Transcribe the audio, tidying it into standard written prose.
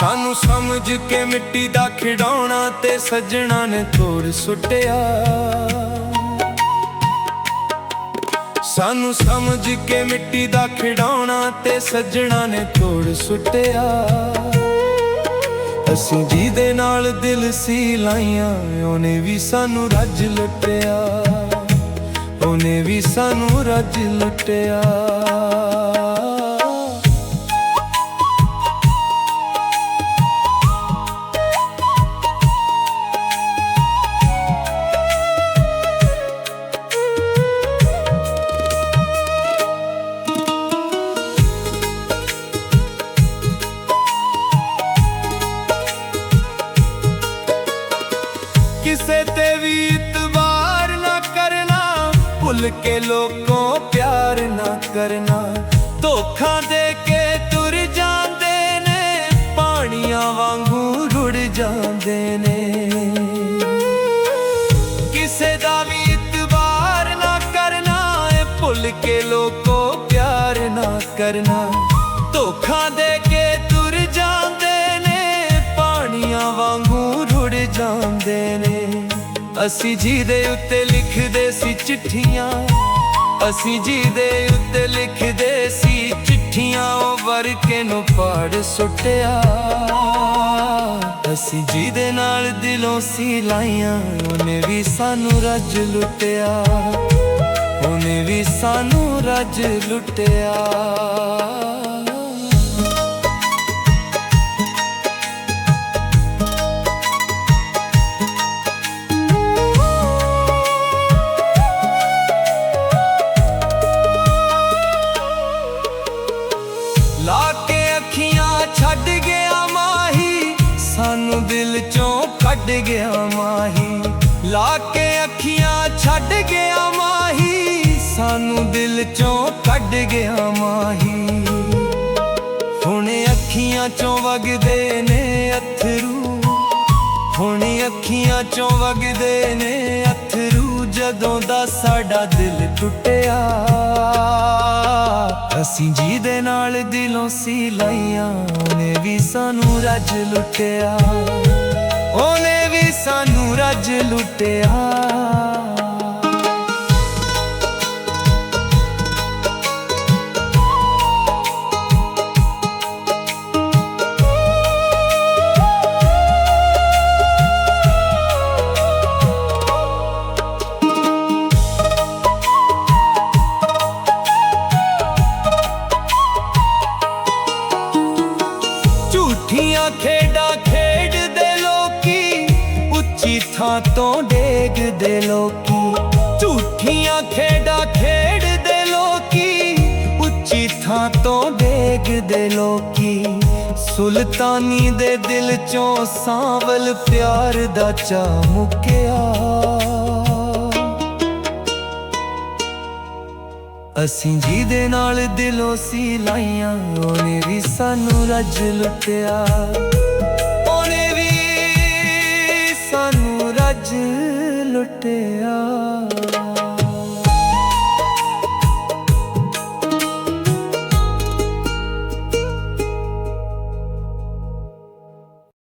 ਸਾਨੂੰ ਸਮਝ ਕੇ ਮਿੱਟੀ ਦਾ ਖਿਡੌਣਾ ਤੇ ਸੱਜਣਾ ਨੇ ਤੋੜ ਸੁੱਟਿਆ। ਸਾਨੂੰ ਸਮਝ ਕੇ ਮਿੱਟੀ ਦਾ ਖਿਡੌਣਾ ਤੇ ਸੱਜਣਾ ਨੇ ਤੋੜ ਸੁੱਟਿਆ। ਅਸੀਂ ਜਿਹਦੇ ਨਾਲ ਦਿਲ ਸੀ ਲਾਈਆਂ, ਉਹਨੇ ਵੀ ਸਾਨੂੰ ਰੱਜ ਲੁੱਟਿਆ, ਉਹਨੇ ਵੀ ਸਾਨੂੰ ਰੱਜ ਲੁੱਟਿਆ। ਕਿਸੇ ਤੇ ਵੀ ਇਤਬਾਰ ਨਾ ਕਰਨਾ, ਭੁੱਲ ਕੇ ਲੋਕੋਂ ਪਿਆਰ ਨਾ ਕਰਨਾ। ਧੋਖਾ ਦੇ ਕੇ ਤੁਰ ਜਾਂਦੇ ਨੇ, ਪਾਣੀਆਂ ਵਾਂਗੂ ਰੁੜ ਜਾਂਦੇ ਨੇ। ਕਿਸੇ ਦਾ ਵੀ ਇਤਬਾਰ ਨਾ ਕਰਨਾ, ਭੁੱਲ ਕੇ ਲੋਕੋਂ ਪਿਆਰ ਨਾ ਕਰਨਾ। ਧੋਖਾ ਦੇ ਕੇ ਤੁਰ ਜਾਂਦੇ ਨੇ, ਪਾਣੀਆਂ ਵਾਂਗੂ ਰੁੜ ਜਾਂਦੇ ਨੇ। ਅਸੀਂ ਜਿਹਦੇ ਉੱਤੇ ਲਿਖਦੇ ਸੀ ਚਿੱਠੀਆਂ, ਅਸੀਂ ਜਿਹਦੇ ਉੱਤੇ ਲਿਖਦੇ ਸੀ ਚਿੱਠੀਆਂ, ਉਹ ਵਰਕੇ ਨੂੰ ਪਾੜ ਸੁੱਟਿਆ। ਅਸੀਂ ਜਿਹਦੇ ਨਾਲ ਦਿਲੋਂ ਸੀ ਲਾਈਆਂ, ਉਹਨੇ ਵੀ ਸਾਨੂੰ ਰੱਜ ਲੁੱਟਿਆ, ਉਹਨੇ ਵੀ ਸਾਨੂੰ ਰੱਜ ਲੁੱਟਿਆ। ਲਾ ਕੇ ਅੱਖੀਆਂ ਛੱਡ ਗਿਆ ਮਾਹੀ, ਸਾਨੂੰ ਦਿਲ ਚੋਂ ਕੱਢ ਗਿਆ ਮਾਹੀ। ਲਾ ਕੇ ਅੱਖੀਆਂ ਛੱਡ ਗਿਆ ਮਾਹੀ, ਸਾਨੂੰ ਦਿਲ ਚੋਂ ਕੱਢ ਗਿਆ ਮਾਹੀ। ਹੁਣ ਅੱਖੀਆਂ ਚੋਂ ਵਗਦੇ ਨੇ ਅਥਰੂ, ਹੁਣ ਅੱਖੀਆਂ ਚੋਂ ਵਗਦੇ ਨੇ ਅਥਰੂ, ਜਦੋਂ ਦਾ ਸਾਡਾ ਦਿਲ ਟੁੱਟਿਆ। ਅਸੀਂ ਜਿਹਦੇ ਨਾਲ ਦਿਲੋਂ ਸੀ ਲਾਈਆਂ, ਉਹਨੇ ਵੀ ਸਾਨੂੰ ਰੱਜ ਲੁੱਟਿਆ, ਉਹਨੇ ਵੀ ਸਾਨੂੰ ਰੱਜ ਲੁੱਟਿਆ। ਝੂਠੀਆਂ ਖੇਡਾਂ ਖੇਡਦੇ ਲੋਕੀ, ਉੱਚੀ ਥਾਂ ਤੋਂ ਡੇਗਦੇ ਲੋਕੀ। ਝੂਠੀਆਂ ਖੇਡਾਂ ਖੇਡਦੇ ਲੋਕੀ, ਉੱਚੀ ਥਾਂ ਤੋਂ ਡੇਗਦੇ ਲੋਕੀ। ਸੁਲਤਾਨੀ ਦੇ ਦਿਲ ਚੋਂ ਸਾਂਵਲ ਪਿਆਰ ਦਾ ਚਾਅ ਮੁੱਕਿਆ। ਅਸੀਂ ਜਿਹਦੇ ਨਾਲ ਦਿਲੋਂ ਸੀ ਲਾਈਆਂ, ਉਹਨੇ ਵੀ ਸਾਨੂੰ ਰੱਜ ਲੁੱਟਿਆ।